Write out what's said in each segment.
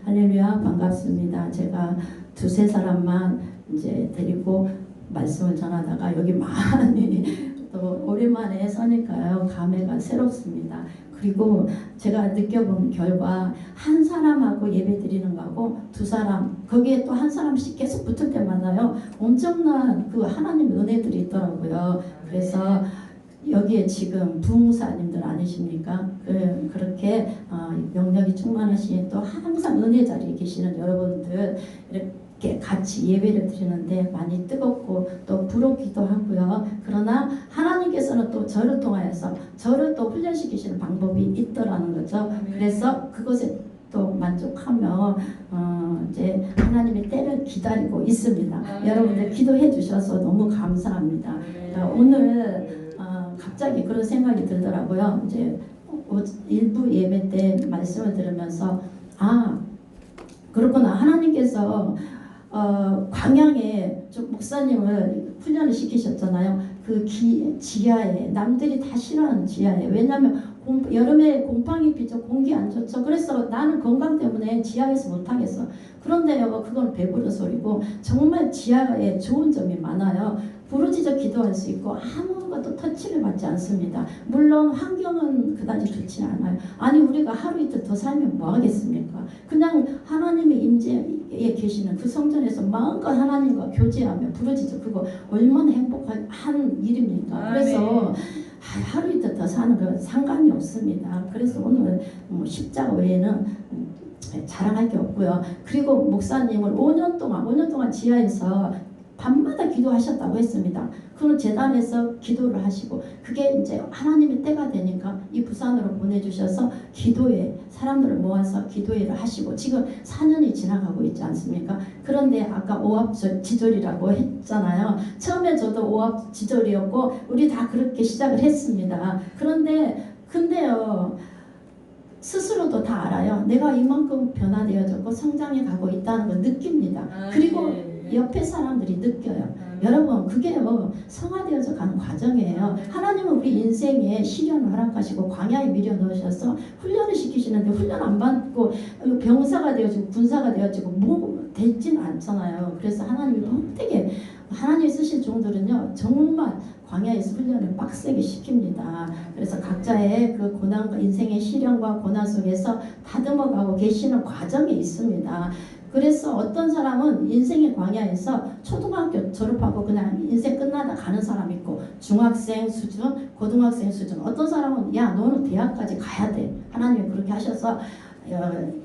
할렐루야, 반갑습니다. 제가 두세 사람만 이제 데리고 말씀을 전하다가 여기 많이 또 오랜만에 서니까요, 감회가 새롭습니다. 그리고 제가 느껴본 결과 한 사람하고 예배 드리는 거하고 두 사람, 거기에 또 한 사람씩 계속 붙을 때마다요, 엄청난 그 하나님의 은혜들이 있더라고요. 그래서 여기에 지금 부흥사님들 아니십니까? 그렇게 영역이 충만하신 또 항상 은혜 자리에 계시는 여러분들 이렇게 같이 예배를 드리는데 많이 뜨겁고 또 부럽기도 하고요. 그러나 하나님께서는 또 저를 통하여서 저를 또 훈련시키시는 방법이 있더라는 거죠. 그래서 그것에 또 만족하며 이제 하나님의 때를 기다리고 있습니다. 여러분들 기도해 주셔서 너무 감사합니다. 오늘 갑자기 그런 생각이 들더라고요. 이제 일부 예배 때 말씀을 들으면서 그렇구나, 하나님께서 광양에 좀 목사님을 훈련을 시키셨잖아요. 그 지하에, 남들이 다 싫어하는 지하에. 왜냐하면 여름에 곰팡이 피죠. 공기 안 좋죠. 그래서 나는 건강 때문에 지하에서 못하겠어. 그런데요, 그건 배부른 소리고 정말 지하에 좋은 점이 많아요. 부르짖어 기도할 수 있고 아무것도 터치를 받지 않습니다. 물론 환경은 그다지 좋지 않아요. 아니, 우리가 하루 이틀 더 살면 뭐 하겠습니까? 그냥 하나님의 임재에 계시는 그 성전에서 마음껏 하나님과 교제하며 부르짖어, 그거 얼마나 행복한 일입니까? 그래서 하루 이틀 더 사는 건 상관이 없습니다. 그래서 오늘 십자가 외에는 자랑할 게 없고요. 그리고 목사님을 5년 동안 지하에서 밤마다 기도하셨다고 했습니다. 그럼 재단에서 기도를 하시고 그게 이제 하나님의 때가 되니까 이 부산으로 보내주셔서 기도회, 사람들을 모아서 기도회를 하시고 지금 4년이 지나가고 있지 않습니까? 그런데 아까 오합지졸이라고 했잖아요. 처음에 저도 오합지졸이었고 우리 다 그렇게 시작을 했습니다. 근데요, 스스로도 다 알아요. 내가 이만큼 변화되어졌고 성장해 가고 있다는 걸 느낍니다. 그리고 옆에 사람들이 느껴요. 여러분, 그게요, 성화되어져 가는 과정이에요. 하나님은 우리 인생에 시련을 허락하시고 광야에 밀어 넣으셔서 훈련을 시키시는데 훈련 안 받고 병사가 되어지고 군사가 되어지고 뭐 되지는 않잖아요. 그래서 하나님이 되게 하나님이 쓰실 종들은요, 정말 광야에서 훈련을 빡세게 시킵니다. 그래서 각자의 그 고난과 인생의 시련과 고난 속에서 다듬어가고 계시는 과정이 있습니다. 그래서 어떤 사람은 인생의 광야에서 초등학교 졸업하고 그냥 인생 끝나다 가는 사람 있고, 중학생 수준, 고등학생 수준, 어떤 사람은 야, 너는 대학까지 가야 돼. 하나님이 그렇게 하셔서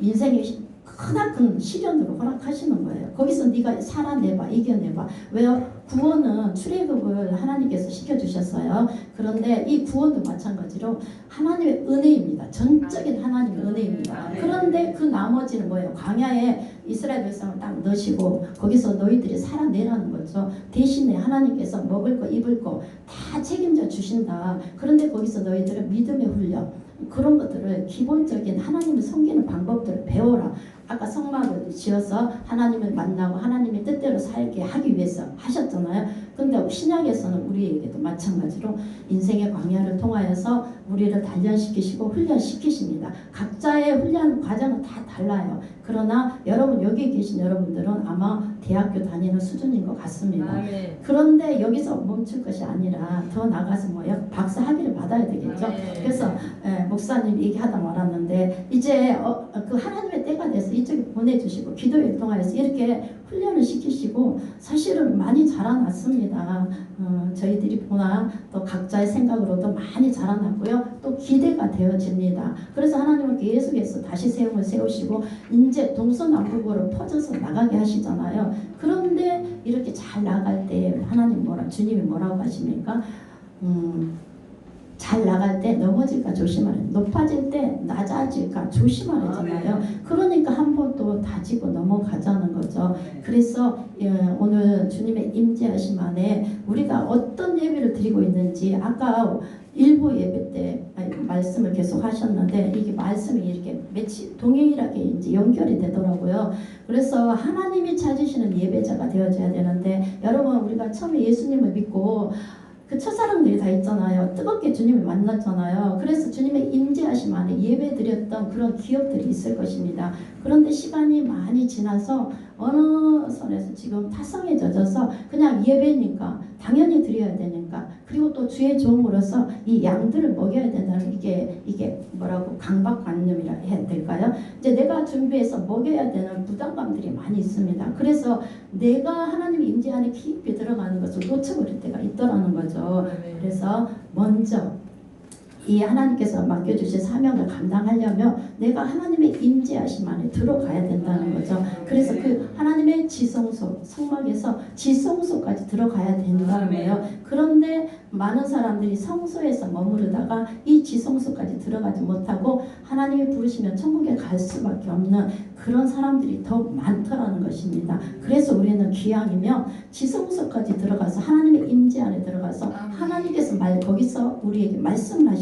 인생의 크나큰 시련으로 허락하시는 거예요. 거기서 네가 살아내봐, 이겨내봐. 왜요? 구원은 출애굽을 하나님께서 시켜주셨어요. 그런데 이 구원도 마찬가지로 하나님의 은혜입니다. 전적인 하나님의 은혜입니다. 그런데 그 나머지는 뭐예요? 광야에 이스라엘 백성을 딱 넣으시고 거기서 너희들이 살아내라는 거죠. 대신에 하나님께서 먹을 거 입을 거 다 책임져 주신다. 그런데 거기서 너희들은 믿음의 훈련, 그런 것들을 기본적인 하나님을 섬기는 방법들을 배워라. 아까 성막을 지어서 하나님을 만나고 하나님의 뜻대로 살게 하기 위해서 하셨잖아요. 근데 신약에서는 우리에게도 마찬가지로 인생의 광야를 통하여서 우리를 단련시키시고 훈련시키십니다. 각자의 훈련 과정은 다 달라요. 그러나 여러분, 여기 계신 여러분들은 아마 대학교 다니는 수준인 것 같습니다. 그런데 여기서 멈출 것이 아니라 더 나가서 박사 학위를 받아야 되겠죠. 그래서 목사님 얘기하다 말았는데 이제 그 하나님의 때가 돼서 이쪽에 보내주시고 기도를 통하여서 이렇게 훈련을 시키시고 사실은 많이 자라났습니다. 저희들이 보나 또 각자의 생각으로도 많이 자라났고요. 또 기대가 되어집니다. 그래서 하나님은 계속해서 다시 세움을 세우시고 이제 동서남북으로 퍼져서 나가게 하시잖아요. 그런데 이렇게 잘 나갈 때 주님이 뭐라고 하십니까? 잘 나갈 때 넘어질까 조심하라. 높아질 때 낮아질까 조심하라잖아요. 그러니까 한 번 또 다지고 넘어가자는 거죠. 그래서 오늘 주님의 임재하심 안에 우리가 어떤 예배를 드리고 있는지, 아까 일부 예배 때 말씀을 계속 하셨는데 이게 말씀이 이렇게 매치 동일하게 이제 연결이 되더라고요. 그래서 하나님이 찾으시는 예배자가 되어져야 되는데, 여러분, 우리가 처음에 예수님을 믿고 그 첫사랑들이 다 있잖아요. 뜨겁게 주님을 만났잖아요. 그래서 주님의 임재하심 안에 예배 드렸던 그런 기억들이 있을 것입니다. 그런데 시간이 많이 지나서 어느 선에서 지금 타성에 젖어서 그냥 예배니까 당연히 드려야 되니까, 그리고 또 주의 종으로서 이 양들을 먹여야 된다는 이게 뭐라고 강박관념이라 해야 될까요? 이제 내가 준비해서 먹여야 되는 부담감들이 많이 있습니다. 그래서 내가 하나님의 임재 안에 깊이 들어가는 것을 놓쳐버릴 때가 있더라는 거죠. 그래서 먼저 이 하나님께서 맡겨주신 사명을 감당하려면 내가 하나님의 임재하심 안에 들어가야 된다는 거죠. 그래서 그 하나님의 지성소, 성막에서 지성소까지 들어가야 된다는 거예요. 그런데 많은 사람들이 성소에서 머무르다가 이 지성소까지 들어가지 못하고 하나님이 부르시면 천국에 갈 수밖에 없는 그런 사람들이 더 많더라는 것입니다. 그래서 우리는 기왕이면 지성소까지 들어가서 하나님의 임재 안에 들어가서 하나님께서 거기서 우리에게 말씀을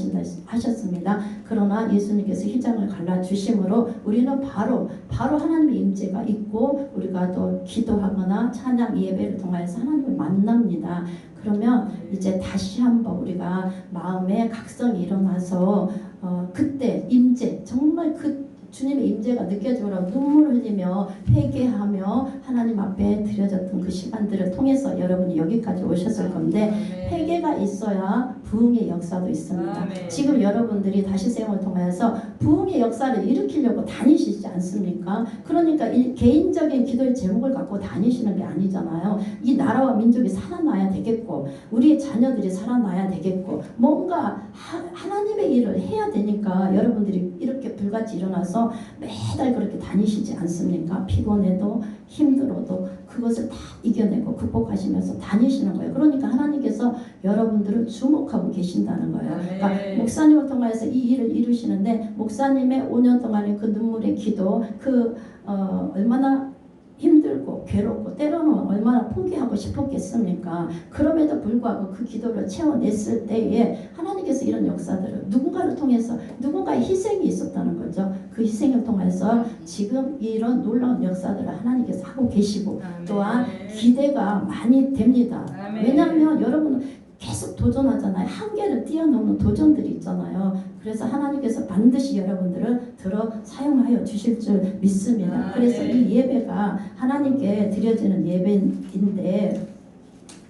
하셨습니다. 그러나 예수님께서 휘장을 갈라주심으로 우리는 바로 하나님의 임재가 있고 우리가 또 기도하거나 찬양 예배를 통해서 하나님을 만납니다. 그러면 이제 다시 한번 우리가 마음에 각성이 일어나서 그때 임재, 정말 그 주님의 임재가 느껴지므로 눈물을 흘리며 회개하며 하나님 앞에 드려졌던 그 시간들을 통해서 여러분이 여기까지 오셨을 건데, 회개가 있어야 부흥의 역사도 있습니다. 지금 여러분들이 다시 세움을 통해서 부흥의 역사를 일으키려고 다니시지 않습니까? 그러니까 개인적인 기도의 제목을 갖고 다니시는 게 아니잖아요. 이 나라와 민족이 살아나야 되겠고 우리의 자녀들이 살아나야 되겠고 뭔가 하나님의 일을 해야 되니까 여러분들이 이렇게 불같이 일어나서 매달 그렇게 다니시지 않습니까? 피곤해도 힘들어도 그것을 다 이겨내고 극복하시면서 다니시는 거예요. 그러니까 하나님께서 여러분들을 주목하고 계신다는 거예요. 그러니까 목사님을 통해서 이 일을 이루시는데 목사님의 5년 동안의 그 눈물의 기도, 얼마나 힘들고 괴롭고 때로는 얼마나 포기하고 싶었겠습니까? 그럼에도 불구하고 그 기도를 채워냈을 때에 하나님께서 이런 역사들을 누군가를 통해서 누군가의 희생이 있었다는 거죠. 그 희생을 통해서 지금 이런 놀라운 역사들을 하나님께서 하고 계시고 또한 기대가 많이 됩니다. 왜냐하면 여러분은 계속 도전하잖아요. 한계를 뛰어넘는 도전들이 있잖아요. 그래서 하나님께서 반드시 여러분들을 들어 사용하여 주실 줄 믿습니다. 그래서 이 예배가 하나님께 드려지는 예배인데,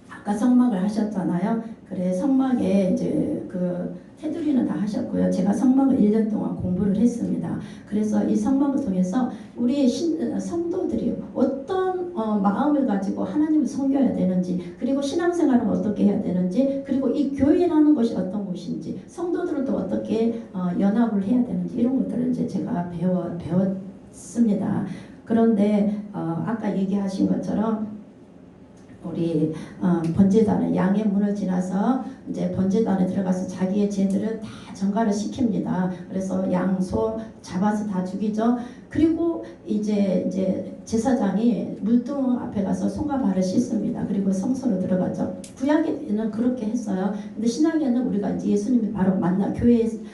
아까 성막을 하셨잖아요. 그래, 성막에 이제 그 테두리는 다 하셨고요. 제가 성막을 1년 동안 공부를 했습니다. 그래서 이 성막을 통해서 우리 성도들이 어떤 마음을 가지고 하나님을 섬겨야 되는지, 그리고 신앙생활은 어떻게 해야 되는지, 그리고 이 교회라는 것이 어떤 곳인지, 성도들은 또 어떻게 연합을 해야 되는지, 이런 것들을 이제 제가 배웠습니다. 그런데 아까 얘기하신 것처럼 우리 번제단을 양의 문을 지나서 이제 번제단에 들어가서 자기의 죄들을 다 전가를 시킵니다. 그래서 양, 소 잡아서 다 죽이죠. 그리고 이제 제사장이 물동 앞에 가서 손과 발을 씻습니다. 그리고 성소로 들어가죠. 구약에는 그렇게 했어요. 근데 신약에는 우리가 이제 예수님이 바로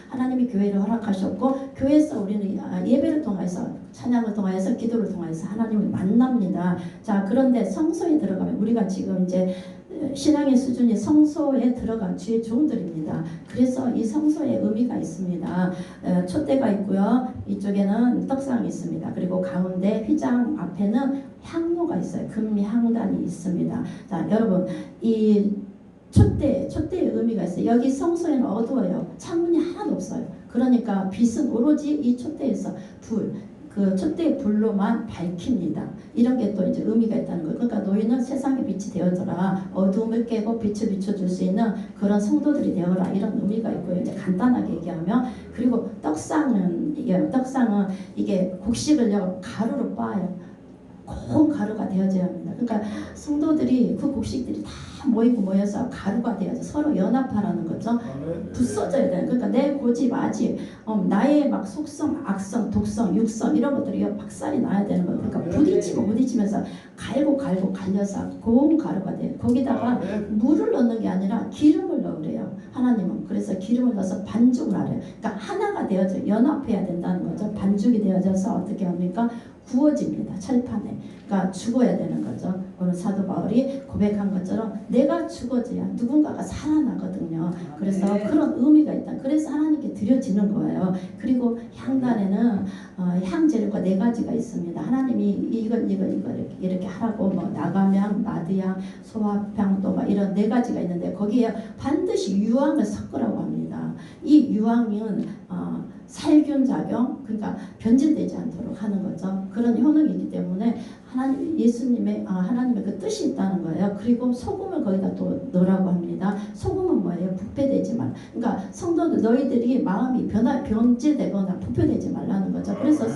하나님이 교회를 허락하셨고, 교회에서 우리는 예배를 통해서, 찬양을 통해서, 기도를 통해서 하나님을 만납니다. 자, 그런데 성소에 들어가면 우리가 지금 이제 신앙의 수준이 성소에 들어간 주의 종들입니다. 그래서 이 성소에 의미가 있습니다. 촛대가 있고요. 이쪽에는 떡상이 있습니다. 그리고 가운데 휘장 앞에는 향로가 있어요. 금향단이 있습니다. 자, 여러분, 이 촛대의 의미가 있어요. 여기 성소에는 어두워요. 창문이 하나도 없어요. 그러니까 빛은 오로지 이 촛대에서 그 촛대의 불로만 밝힙니다. 이런 게 또 이제 의미가 있다는 거예요. 그러니까 너희는 세상의 빛이 되어져라. 어두움을 깨고 빛을 비춰줄 수 있는 그런 성도들이 되어라. 이런 의미가 있고요. 이제 간단하게 얘기하면, 그리고 떡상은 이게 곡식을요 가루로 빻아요. 고운 가루가 되어져야 합니다. 그러니까 성도들이 그 곡식들이 다 모여서 가루가 되어서 서로 연합하라는 거죠. 부서져야 돼요. 그러니까 내 고집, 아집, 나의 막 속성, 악성, 독성, 육성 이런 것들이 박살이 나야 되는 거예요. 그러니까 부딪히면서 갈려서 고운 가루가 돼요. 거기다가 물을 넣는 게 아니라 기름을 넣으래요. 하나님은. 그래서 기름을 넣어서 반죽을 하래요. 그러니까 하나가 되어져 연합해야 된다는 거죠. 반죽이 되어져서 어떻게 합니까? 구워집니다. 철판에. 그러니까 죽어야 되는 거죠. 오늘 사도 바울이 고백한 것처럼 내가 죽어져야 누군가가 살아나거든요. 그래서 그런 의미가 있다. 그래서 하나님께 드려지는 거예요. 그리고 향단에는 향재료가 4가지가 있습니다. 하나님이 이걸 이렇게 하라고 뭐 나감향, 마드향, 소합향 또 막 이런 4가지가 있는데 거기에 반드시 유황을 섞으라고 합니다. 이 유황은 살균 작용, 그러니까 변질되지 않도록 하는 거죠. 그런 효능이기 때문에 하나님의 그 뜻이 있다는 거예요. 그리고 소금을 거기다 또 넣으라고 합니다. 소금은 뭐예요? 부패되지 말. 그러니까 성도들 너희들이 마음이 변질되거나 부패되지 말라는 거죠. 그래서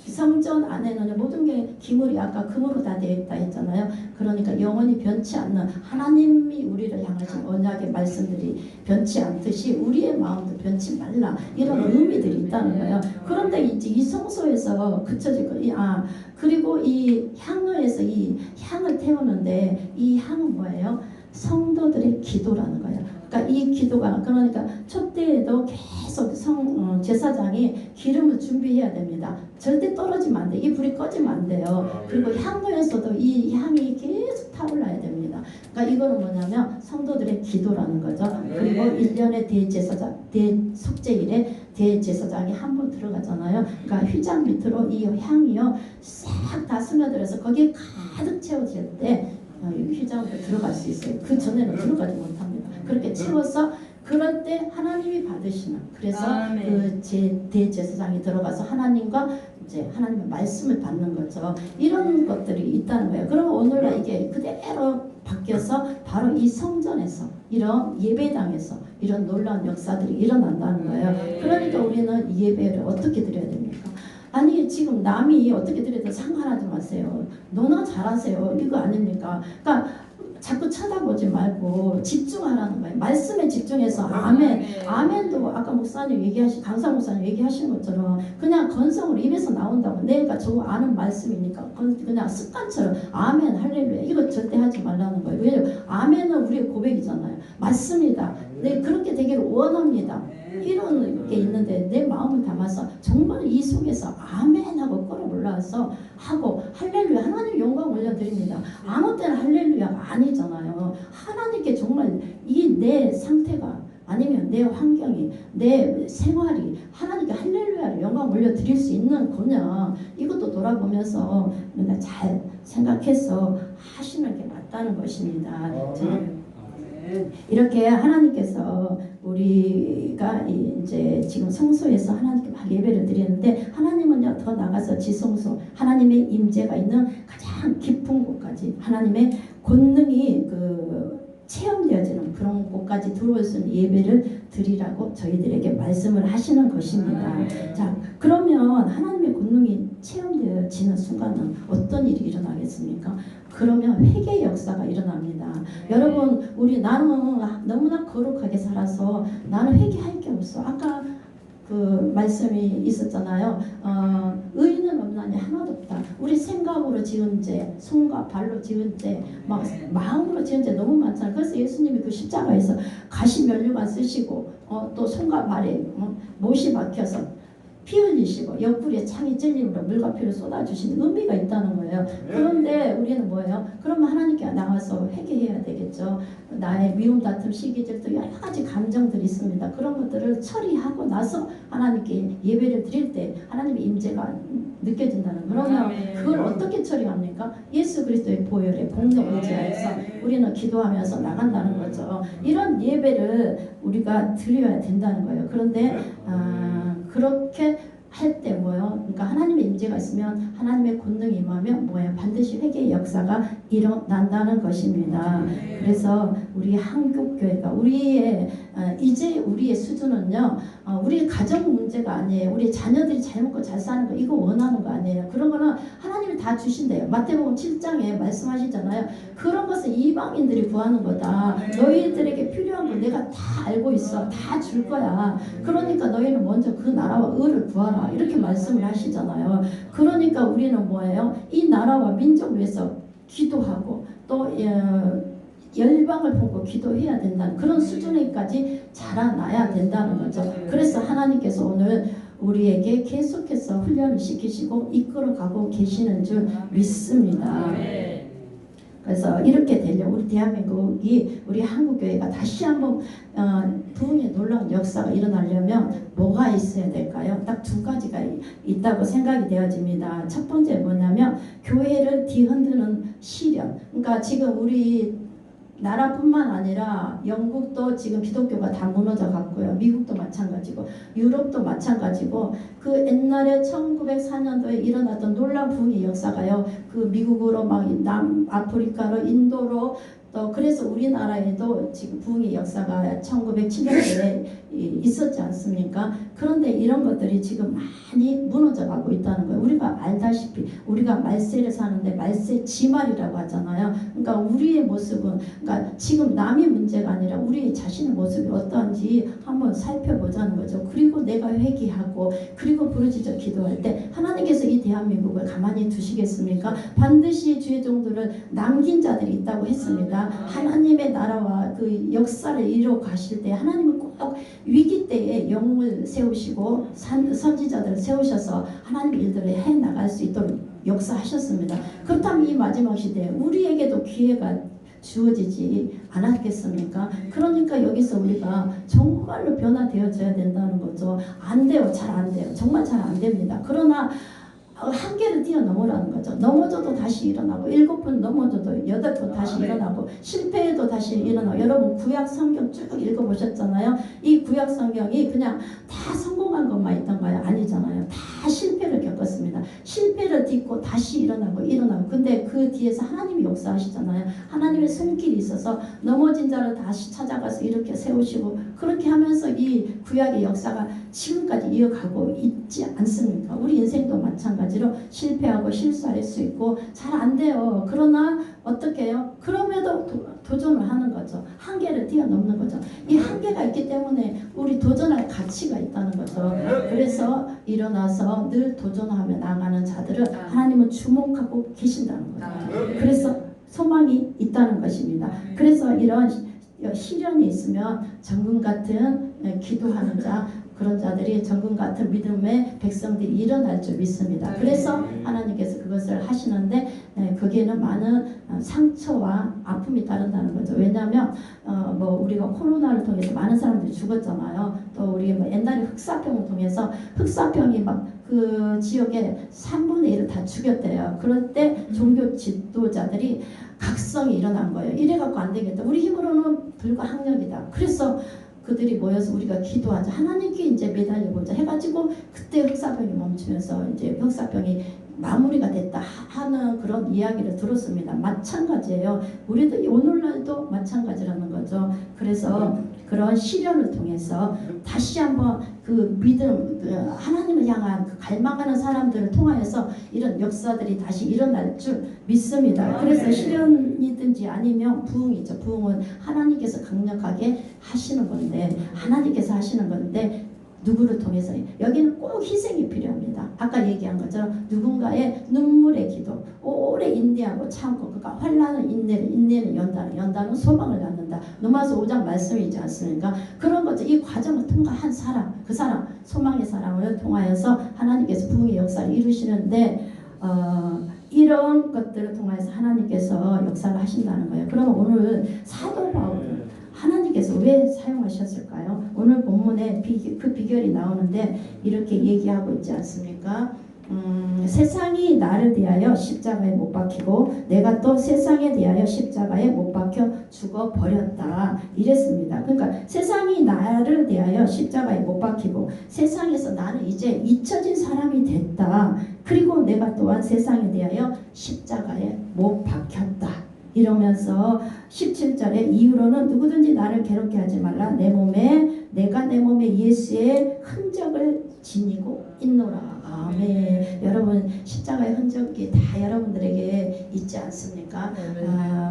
성전 안에는 모든 게 기물이 아까 금으로 다 되어 있다 했잖아요. 그러니까 영원히 변치 않는 하나님이 우리를 향하신 언약의 말씀들이 변치 않듯이 우리의 마음도 변치 말라 이런 의미들이 있다는 거예요. 그런데 이제 이 성소에서 그쳐질 거, 그리고 이 향로에서 이 향을 태우는데 이 향은 뭐예요? 성도들의 기도라는 거예요. 그러니까 이 기도가 그러니까 촛대에도 계속 제사장이 기름을 준비해야 됩니다. 절대 떨어지면 안 돼. 이 불이 꺼지면 안 돼요. 그리고 향로에서도 이 향이 계속 타올라야 됩니다. 그러니까 이거는 뭐냐면 성도들의 기도라는 거죠. 그리고 1년에 대속죄일에 대제사장이 한 번 들어가잖아요. 그러니까 휘장 밑으로 이 향이요 싹 다 스며들어서 거기에 가득 채워질 때 휘장으로 들어갈 수 있어요. 그 전에는 들어가지 못합니다. 그렇게 채워서 그럴 때 하나님이 받으시는, 그래서 그 대제사장이 들어가서 하나님과 이제 하나님의 말씀을 받는 거죠. 이런 것들이 있다는 거예요. 그럼 오늘날 이게 그대로 바뀌어서 바로 이 성전에서 이런 예배당에서 이런 놀라운 역사들이 일어난다는 거예요. 그러니까 우리는 이 예배를 어떻게 드려야 됩니까? 아니 지금 남이 어떻게 드려도 상관하지 마세요. 너나 잘하세요. 이거 아닙니까? 그러니까 자꾸 쳐다보지 말고 집중하라는 거예요. 말씀에 집중해서 아멘. 아멘도 아까 강사 목사님 얘기하신 것처럼 그냥 건성으로 입에서 나온다고 내가 저거 아는 말씀이니까 그냥 습관처럼 아멘 할렐루야 이거 절대 하지 말라는 거예요. 왜냐면 아멘은 우리의 고백이잖아요. 맞습니다. 네 그렇게 되기를 원합니다. 이런 게 있는데 내 마음을 담아서 정말 이 속에서 아멘 하고 끌어올라와서 하고 할렐루야 하나님 영광 올려드립니다. 아무 때나 할렐루야가 아니잖아요. 하나님께 정말 이 내 상태가 아니면 내 환경이 내 생활이 하나님께 할렐루야를 영광 올려드릴 수 있는 거냐 이것도 돌아보면서 우리가 잘 생각해서 하시는 게 맞다는 것입니다. 이렇게 하나님께서 우리가 이제 지금 성소에서 하나님께 막 예배를 드리는데 하나님은요 더 나가서 지성소 하나님의 임재가 있는 가장 깊은 곳까지 하나님의 권능이 체험되어지는 그런 곳까지 들어올 수 있는 예배를 드리라고 저희들에게 말씀을 하시는 것입니다. 자, 그러면 하나님의 권능이 체험되어지는 순간은 어떤 일이 일어나겠습니까? 그러면 회개의 역사가 일어납니다. 여러분, 나는 너무나 거룩하게 살아서 나는 회개할 게 없어. 아까 그 말씀이 있었잖아요. 의인은 없나니 하나도 없다. 우리 생각으로 지은 죄, 손과 발로 지은 죄, 막 마음으로 지은 죄 너무 많잖아요. 그래서 예수님이 그 십자가에서 가시 면류관 쓰시고 또 손과 발에 못이 박혀서 피 흘리시고 옆구리에 창이 찔림으로 물과 피를 쏟아주신 의미가 있다는 거예요. 그런데 우리는 뭐예요? 그러면 하나님께 나와서 회개해야 되겠죠. 나의 미움, 다툼, 시기질도 여러 가지 감정들이 있습니다. 그런 것들을 처리하고 나서 하나님께 예배를 드릴 때 하나님의 임재가 느껴진다는 거예요. 그러면 그걸 어떻게 처리합니까? 예수 그리스도의 보혈에 복력 의지하여서 우리는 기도하면서 나간다는 거죠. 이런 예배를 우리가 드려야 된다는 거예요. 그런데 그렇게 할 때 뭐예요? 그러니까 하나님의 임재가 있으면 하나님의 권능이 임하면 뭐예요? 반드시 회개의 역사가 일어난다는 것입니다. 그래서 우리 한국교회가 이제 우리의 수준은요, 우리 가정 문제가 아니에요. 우리 자녀들이 잘 먹고 잘 사는 거 이거 원하는 거 아니에요. 그런 거는 하나님이 다 주신대요. 마태복음 7장에 말씀하시잖아요. 그런 것은 이방인들이 구하는 거다. 너희들에게 필요한 거 내가 다 알고 있어. 다 줄 거야. 그러니까 너희는 먼저 그 나라와 의를 구하라. 이렇게 말씀을 하시잖아요. 그러니까 우리는 뭐예요? 이 나라와 민족 위해서 기도하고 또 열방을 보고 기도해야 된다는 그런 수준에까지 자라나야 된다는 거죠. 그래서 하나님께서 오늘 우리에게 계속해서 훈련을 시키시고 이끌어가고 계시는 줄 믿습니다. 그래서 이렇게 되려 우리 대한민국이 우리 한국교회가 다시 한번 부흥의 놀라운 역사가 일어나려면 뭐가 있어야 될까요? 딱 두 가지가 있다고 생각이 되어집니다. 첫 번째 뭐냐면 교회를 뒤흔드는 시련. 그러니까 지금 우리 나라뿐만 아니라 영국도 지금 기독교가 다 무너져 갔고요. 미국도 마찬가지고 유럽도 마찬가지고 그 옛날에 1904년도에 일어났던 놀라운 부흥의 역사가요. 그 미국으로 막 남아프리카로 인도로 또 그래서 우리나라에도 지금 부흥의 역사가 1907년도에 있었지 않습니까? 그런데 이런 것들이 지금 많이 무너져 가고 있다는 거예요. 우리가 알다시피 우리가 말세를 사는데 말세 지말이라고 하잖아요. 그러니까 우리의 모습은 그러니까 지금 남의 문제가 아니라 우리 자신의 모습이 어떠한지 한번 살펴보자는 거죠. 그리고 내가 회개하고 그리고 부르짖어 기도할 때 하나님께서 이 대한민국을 가만히 두시겠습니까? 반드시 주의 종들을 남긴 자들이 있다고 했습니다. 하나님의 나라와 그 역사를 이루어 가실 때 하나님은 꼭 위기 때에 영웅을 세우시고 선지자들을 세우셔서 하나님의 일들을 해나갈 수 있도록 역사하셨습니다. 그렇다면 이 마지막 시대에 우리에게도 기회가 주어지지 않았겠습니까? 그러니까 여기서 우리가 정말로 변화되어져야 된다는 거죠. 안 돼요. 잘 안 돼요. 정말 잘 안 됩니다. 그러나 한계를 뛰어넘으라는 거죠. 넘어져도 다시 일어나고 7번 넘어져도 8번 다시 일어나고 실패해도 다시 일어나고 여러분 구약 성경 쭉 읽어보셨잖아요. 이 구약 성경이 그냥 다 성공한 것만 있던가요? 아니잖아요. 다 실패를 겪었습니다. 실패를 딛고 다시 일어나고 근데 그 뒤에서 하나님이 역사하시잖아요. 하나님의 손길이 있어서 넘어진 자를 다시 찾아가서 이렇게 세우시고 그렇게 하면서 이 구약의 역사가 지금까지 이어가고 있지 않습니까? 우리 인생도 마찬가지로 실패하고 실수할 수 있고 잘 안 돼요. 그러나 어떻게 해요? 그럼에도 도전을 하는 거죠. 한계를 뛰어넘는 거죠. 이 한계가 있기 때문에 우리 도전할 가치가 있다는 거죠. 그래서 일어나서 늘 도전하며 나가는 자들을 하나님은 주목하고 계신다는 거죠. 그래서 소망이 있다는 것입니다. 그래서 이런 시련이 있으면 정금 같은 기도하는 자 그런 자들이 정금 같은 믿음의 백성들이 일어날 줄 믿습니다. 그래서 하나님께서 그것을 하시는데 거기에는 많은 상처와 아픔이 따른다는 거죠. 왜냐하면 뭐 우리가 코로나를 통해서 많은 사람들이 죽었잖아요. 또 우리 뭐 옛날에 흑사병을 통해서 흑사병이 막 그 지역에 3분의 1을 다 죽였대요. 그럴 때 종교 지도자들이 각성이 일어난 거예요. 이래갖고 안 되겠다. 우리 힘으로는 불가항력이다. 그래서 그들이 모여서 우리가 기도하자. 하나님께 이제 매달려보자 해가지고 그때 흑사병이 멈추면서 이제 흑사병이 마무리가 됐다 하는 그런 이야기를 들었습니다. 마찬가지예요. 우리도 오늘날도 마찬가지라는 거죠. 그래서 그런 시련을 통해서 다시 한번 그 믿음, 하나님을 향한 그 갈망하는 사람들을 통하여서 이런 역사들이 다시 일어날 줄 믿습니다. 그래서 시련이든지 아니면 부흥이죠. 부흥은 하나님께서 강력하게 하시는 건데 하나님께서 하시는 건데 누구를 통해서 여기는 꼭 희생이 필요합니다. 아까 얘기한 것처럼 누군가의 눈물의 기도, 오래 인내하고 참고 그러니까 환난은 인내는 연단은 소망을 낳는다. 로마서 5장 말씀이지 않습니까? 그런 거죠. 이 과정을 통과한 사람, 그 사람 소망의 사람을 통하여서 하나님께서 부흥의 역사를 이루시는데 이런 것들을 통해서 하나님께서 역사를 하신다는 거예요. 그러면 오늘 사도 바울을 하나님께서 왜 사용하셨을까요? 오늘 본문에 그 비결이 나오는데 이렇게 얘기하고 있지 않습니까? 세상이 나를 대하여 십자가에 못 박히고 내가 또 세상에 대하여 십자가에 못 박혀 죽어버렸다 이랬습니다. 그러니까 세상이 나를 대하여 십자가에 못 박히고 세상에서 나는 이제 잊혀진 사람이 됐다. 그리고 내가 또한 세상에 대하여 십자가에 못 박혔다. 이러면서 17절에 이후로는 누구든지 나를 괴롭게 하지 말라. 내가 내 몸에 예수의 흔적을 지니고 있노라. 아멘. 여러분 십자가의 흔적이 다 여러분들에게 있지 않습니까?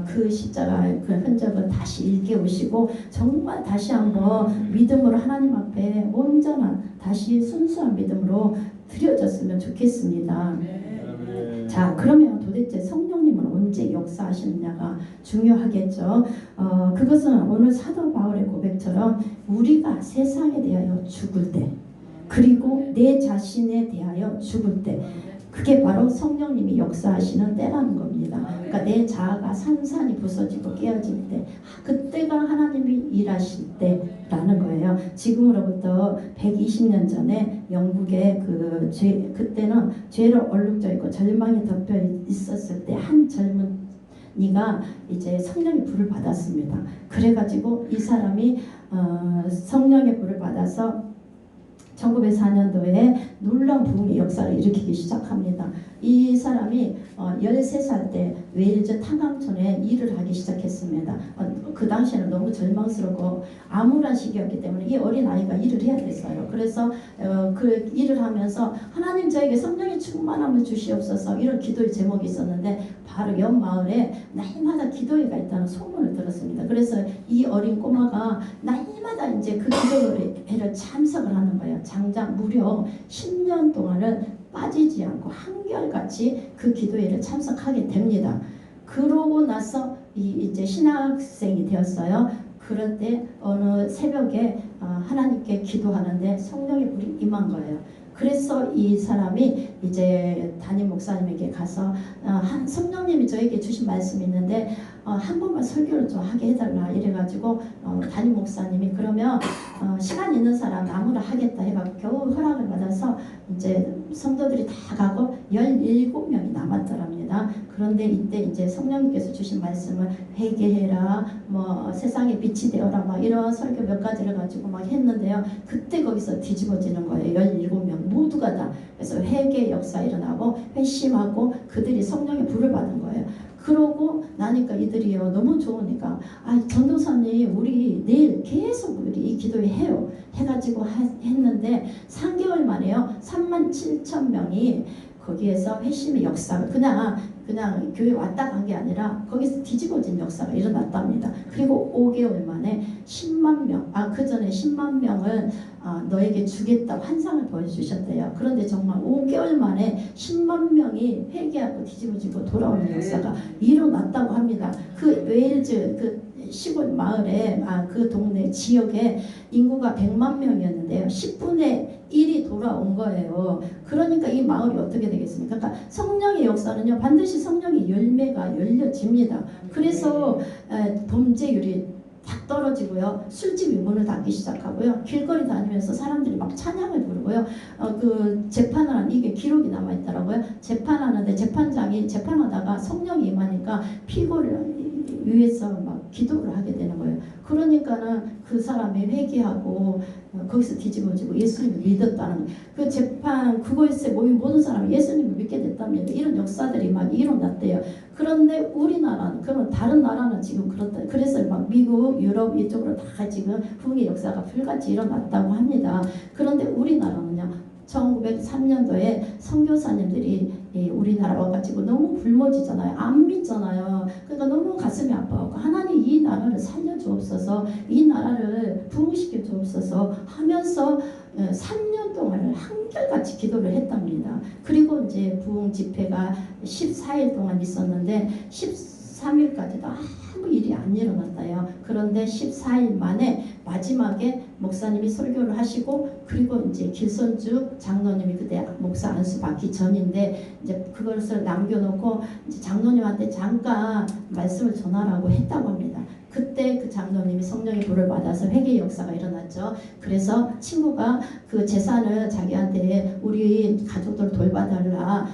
그 십자가의 그 흔적을 다시 일깨우시고 정말 다시 한번 믿음으로 하나님 앞에 온전한 다시 순수한 믿음으로 드려졌으면 좋겠습니다. 자, 그러면 도대체 성령님은 언제 역사하시느냐가 중요하겠죠. 그것은 오늘 사도 바울의 고백처럼 우리가 세상에 대하여 죽을 때 그리고 내 자신에 대하여 죽을 때, 그게 바로 성령님이 역사하시는 때라는 겁니다. 그러니까 내 자아가 산산이 부서지고 깨어질 때, 그때가 하나님이 일하실 때라는 거예요. 지금으로부터 120년 전에 영국의 그때는 죄로 얼룩져 있고 절망이 덮여 있었을 때 한 젊은이가 이제 성령의 불을 받았습니다. 그래가지고 이 사람이 성령의 불을 받아서 1904년도에 놀라운 부흥의 역사를 일으키기 시작합니다. 이 사람이 13살 때 웨일즈 탄강촌에 일을 하기 시작했습니다. 그 당시에는 너무 절망스럽고 암울한 시기였기 때문에 이 어린 아이가 일을 해야 됐어요. 그래서 그 일을 하면서 하나님 저에게 성령의 충만함을 주시옵소서, 이런 기도의 제목이 있었는데 바로 옆 마을에 날마다 기도회가 있다는 소문을 들었습니다. 그래서 이 어린 꼬마가 날마다 이제 그 기도회를 참석을 하는 거예요. 장장 무려 10년 동안을 빠지지 않고 한결같이 그 기도회를 참석하게 됩니다. 그러고 나서 이제 신학생이 되었어요. 그럴 때 어느 새벽에 하나님께 기도하는데 성령의 불이 임한 거예요. 그래서 이 사람이 이제 담임 목사님에게 가서 성령님이 저에게 주신 말씀이 있는데 한 번만 설교를 좀 하게 해달라 이래가지고 담임 목사님이 그러면 시간 있는 사람 아무나 하겠다 해가지고 겨우 허락을 받아서 이제 성도들이 다 가고 17명이 남았더랍니다. 그런데 이때 이제 성령님께서 주신 말씀을 회개해라, 뭐 세상에 빛이 되어라, 막 이런 설교 몇 가지를 가지고 막 했는데요. 그때 거기서 뒤집어지는 거예요. 17명 모두가 다. 그래서 회개 역사 일어나고 회심하고 그들이 성령의 불을 받은 거예요. 그러고 나니까 이들이요 너무 좋으니까 전도사님 우리 내일 계속 우리 이 기도회 해요 해가지고 했는데 3개월 만에요 37,000명이 거기에서 회심의 역사가 그냥 교회 왔다 간 게 아니라 거기서 뒤집어진 역사가 일어났답니다. 그리고 5개월 만에 10만 명, 그 전에 10만 명을 너에게 주겠다고 환상을 보여주셨대요. 그런데 정말 5개월 만에 10만 명이 회개하고 뒤집어지고 돌아오는 역사가 일어났다고 합니다. 그 웨일즈 그 시골 마을에 그 동네 지역에 인구가 100만 명이었는데요. 10분의 1이 돌아온 거예요. 그러니까 이 마을이 어떻게 되겠습니까? 그러니까 성령의 역사는요 반드시 성령의 열매가 열려집니다. 그래서 범죄율이 탁 떨어지고요. 술집이 문을 닫기 시작하고요. 길거리 다니면서 사람들이 막 찬양을 부르고요. 그 재판을 하는 이게 기록이 남아있더라고요. 재판하는데 재판장이 재판하다가 성령이 임하니까 피고를 위해서 막 기도를 하게 되는 거예요. 그러니까는 그 사람이 회개하고 거기서 뒤집어지고 예수님을 믿었다는 그 재판 그거에서 모인 모든 사람이 예수님을 믿게 됐답니다. 이런 역사들이 막 일어났대요. 그런데 우리나라는 그런 다른 나라는 지금 그렇다. 그래서 막 미국, 유럽 이쪽으로 다 지금 부흥의 역사가 불같이 일어났다고 합니다. 그런데 우리나라는요. 1903년도에 선교사님들이 우리나라 와가지고 너무 굶어지잖아요. 안 믿잖아요. 그러니까 너무 가슴이 아파하고 하나님 이 나라를 살려주옵소서, 이 나라를 부흥시켜 주옵소서 하면서 3년 동안을 한결같이 기도를 했답니다. 그리고 이제 부흥 집회가 14일 동안 있었는데 13일까지도 아무 일이 안 일어났다요. 그런데 14일 만에 마지막에 목사님이 설교를 하시고 그리고 이제 길선주 장로님이 그때 목사 안수 받기 전인데 이제 그것을 남겨놓고 이제 장로님한테 잠깐 말씀을 전하라고 했다고 합니다. 그때 그 장로님이 성령의 불을 받아서 회개의 역사가 일어났죠. 그래서 친구가 그 재산을 자기한테 우리 가족들 돌봐달라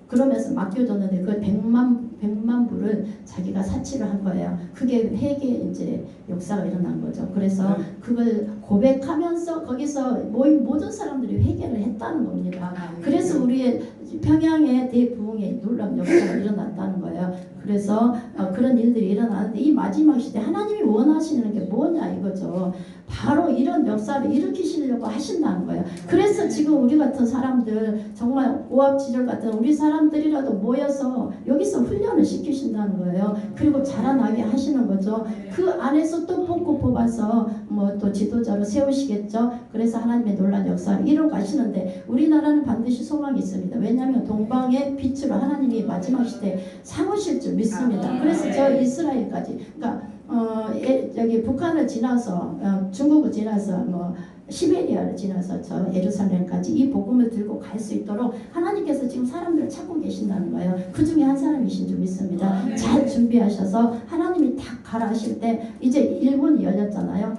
그러면서 맡겨줬는데 그 100만 불을 자기가 사치를 한 거예요. 그게 회개 이제 역사가 일어난 거죠. 그래서 그걸 고백하면서 거기서 모인 모든 사람들이 회개를 했다는 겁니다. 그래서 우리의 평양의 대부흥의 놀라운 역사가 일어났다는 거예요. 그래서 그런 일들이 일어나는데 이 마지막 시대 하나님이 원하시는 게 뭐냐 이거죠. 바로 이런 역사를 일으키시려고 하신다는 거예요. 그래서 지금 우리 같은 사람들 정말 오합지졸 같은 우리 사람들이라도 모여서 여기서 훈련을 시키신다는 거예요. 그리고 자라나게 하시는 거죠. 그 안에서 또 뽑아서 뭐 또 지도자로 세우시겠죠. 그래서 하나님의 놀라운 역사를 이루어 가시는데 우리나라는 반드시 소망이 있습니다. 왜냐하면 동방의 빛으로 하나님이 마지막 시대에 삼으실 줄 믿습니다. 그래서 저 이스라엘까지 그러니까 여기 북한을 지나서 중국을 지나서 뭐 시베리아를 지나서 저 예루살렘까지 이 복음을 들고 갈 수 있도록 하나님께서 지금 사람들을 찾고 계신다는 거예요. 그 중에 한 사람이신 줄 믿습니다. 잘 준비하셔서 하나님이 딱 가라 하실 때 이제 일본이 열렸잖아요.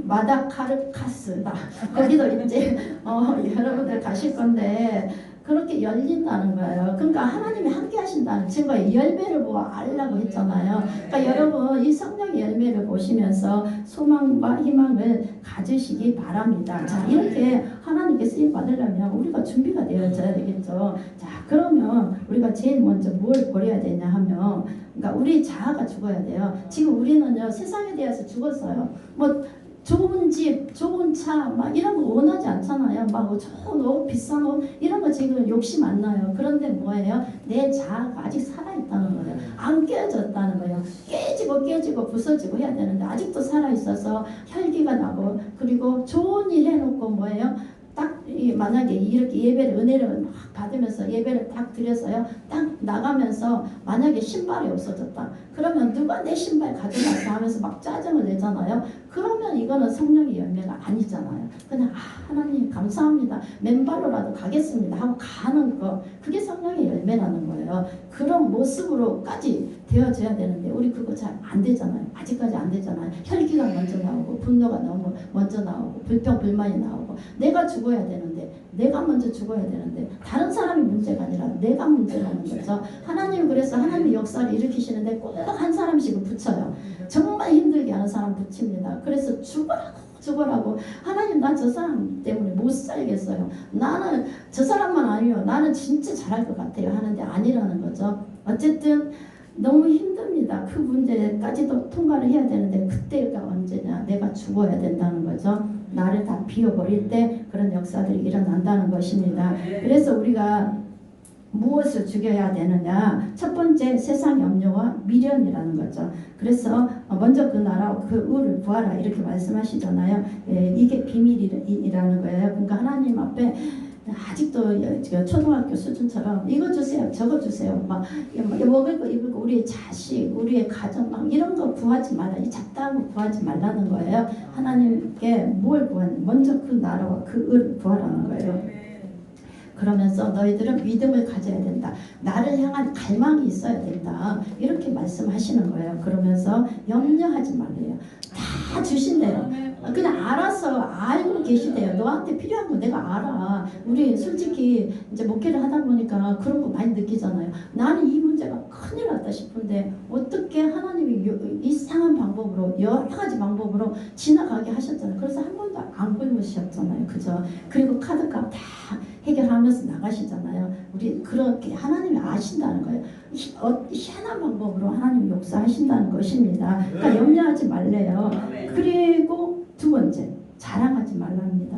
마다카르카스다. 거기도 이제 여러분들 가실 건데 그렇게 열린다는 거예요. 그러니까 하나님이 함께 하신다는 증거에 열매를 보아 알라고 했잖아요. 그러니까 여러분 이 성령의 열매를 보시면서 소망과 희망을 가지시기 바랍니다. 자, 이렇게 하나님께 쓰임 받으려면 우리가 준비가 되어져야 되겠죠. 자, 그러면 우리가 제일 먼저 뭘 버려야 되냐 하면 그러니까 우리 자아가 죽어야 돼요. 지금 우리는요 세상에 대해서 죽었어요. 뭐 좋은 집, 좋은 차, 막 이런 거 원하지 않잖아요. 막 좋은 옷, 비싼 옷 이런 거 지금 욕심 안 나요. 그런데 뭐예요? 내 자아가 아직 살아있다는 거예요. 안 깨졌다는 거예요. 깨지고 부서지고 해야 되는데 아직도 살아있어서 혈기가 나고 그리고 좋은 일 해놓고 뭐예요? 딱 만약에 이렇게 예배를 은혜를 막 받으면서 예배를 딱 드렸어요. 딱 나가면서 만약에 신발이 없어졌다. 그러면 누가 내 신발 가져갔어 하면서 막 짜증을 내잖아요. 그러면 이거는 성령의 열매가 아니잖아요. 그냥 하나님 감사합니다. 맨발로라도 가겠습니다 하고 가는 거 그게 성령의 열매라는 거예요. 그런 모습으로까지 되어져야 되는데 우리 그거 잘 안 되잖아요. 아직까지 안 되잖아요. 혈기가 먼저 나오고 분노가 너무 먼저 나오고 불평 불만이 나오고 내가 죽어야 되는데 내가 먼저 죽어야 되는데 다른 사람이 문제가 아니라 내가 문제라는 거죠. 하나님 그래서 하나님의 역사를 일으키시는데 꼭 한 사람씩은 붙여요. 정말 힘들게 하는 사람 붙입니다. 그래서 죽어라고 하나님 나 저 사람 때문에 못 살겠어요. 나는 저 사람만 아니요. 나는 진짜 잘할 것 같아요. 하는데 아니라는 거죠. 어쨌든 너무 힘듭니다. 그 문제까지도 통과를 해야 되는데 그때가 언제냐. 내가 죽어야 된다는 거죠. 나를 다 비워버릴 때 그런 역사들이 일어난다는 것입니다. 그래서 우리가 무엇을 죽여야 되느냐. 첫 번째 세상 염려와 미련이라는 거죠. 그래서 먼저 그 나라와 그 의를 구하라 이렇게 말씀하시잖아요. 이게 비밀이라는 거예요. 그러니까 하나님 앞에 아직도 초등학교 수준처럼 이거 주세요 저거 주세요 막 먹을 거 입을 거 우리의 자식 우리의 가정 막 이런 거 구하지 말라. 이 잡다한 거 구하지 말라는 거예요. 하나님께 뭘 구하냐. 먼저 그 나라와 그 의를 구하라는 거예요. 그러면서 너희들은 믿음을 가져야 된다. 나를 향한 갈망이 있어야 된다. 이렇게 말씀하시는 거예요. 그러면서 염려하지 말래요. 다 주신대요. 그냥 알아서 알고 계시대요. 너한테 필요한 거 내가 알아. 우리 솔직히 이제 목회를 하다 보니까 그런 거 많이 느끼잖아요. 나는 이 문제가 큰일 났다 싶은데 어떻게 하나님이 이상한 방법으로 여러 가지 방법으로 지나가게 하셨잖아요. 그래서 한 번도 안 굶으셨잖아요. 그죠? 그리고 카드값 다 해결하면서 나가시잖아요. 우리 그렇게 하나님이 아신다는 거예요. 희한한 방법으로 하나님이 역사하신다는 것입니다. 그러니까 염려하지 말래요. 그리고 두 번째, 자랑하지 말랍니다.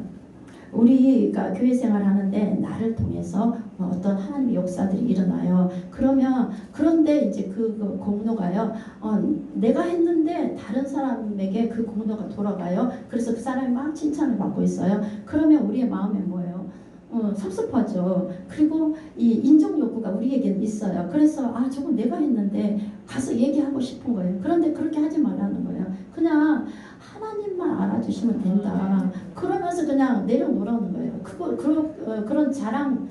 우리가 교회 생활 하는데 나를 통해서 어떤 하나님의 역사들이 일어나요. 그런데 이제 그 공로가요. 내가 했는데 다른 사람에게 그 공로가 돌아가요. 그래서 그 사람이 막 칭찬을 받고 있어요. 그러면 우리의 마음에 뭐예요? 섭섭하죠. 그리고 이 인정 욕구가 우리에게는 있어요. 그래서 저건 내가 했는데 가서 얘기하고 싶은 거예요. 그런데 그렇게 하지 말라는 거예요. 그냥 하나님만 알아주시면 된다. 그러면서 그냥 내려놓으라는 거예요. 그런 자랑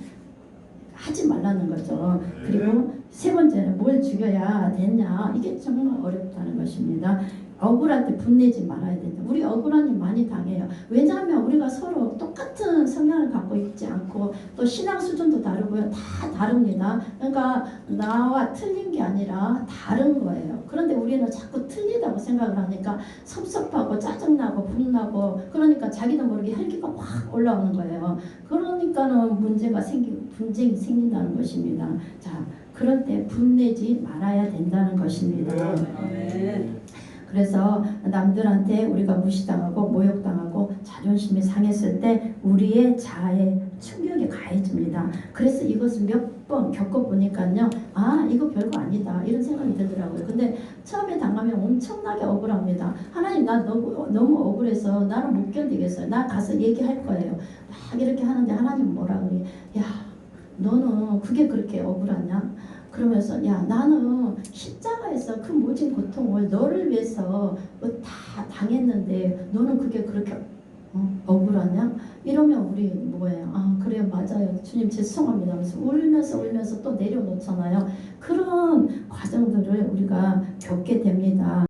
하지 말라는 거죠. 그리고 세 번째는 뭘 죽여야 되냐. 이게 정말 어렵다는 것입니다. 억울할 때 분내지 말아야 된다. 우리 억울한 일 많이 당해요. 왜냐하면 우리가 서로 똑같은 성향을 갖고 있지 않고 또 신앙 수준도 다르고요. 다 다릅니다. 그러니까 나와 틀린 게 아니라 다른 거예요. 그런데 우리는 자꾸 틀리다고 생각을 하니까 섭섭하고 짜증나고 분나고 그러니까 자기도 모르게 혈기가 확 올라오는 거예요. 그러니까는 분쟁이 생긴다는 것입니다. 자, 그럴 때 분내지 말아야 된다는 것입니다. 그래서 남들한테 우리가 무시당하고 모욕당하고 자존심이 상했을 때 우리의 자아에 충격이 가해집니다. 그래서 이것을 몇 번 겪어보니까요. 이거 별거 아니다. 이런 생각이 들더라고요. 근데 처음에 당하면 엄청나게 억울합니다. 하나님 나 너무 억울해서 나는 못 견디겠어요. 나 가서 얘기할 거예요. 막 이렇게 하는데 하나님 뭐라 그래. 야 너는 그게 그렇게 억울하냐? 그러면서 야 나는 십자가에서 그 모진 고통을 너를 위해서 다 당했는데 너는 그게 그렇게 억울하냐? 이러면 우리 뭐예요? 아 그래요, 맞아요, 주님 죄송합니다 하면서 울면서 또 내려놓잖아요. 그런 과정들을 우리가 겪게 됩니다.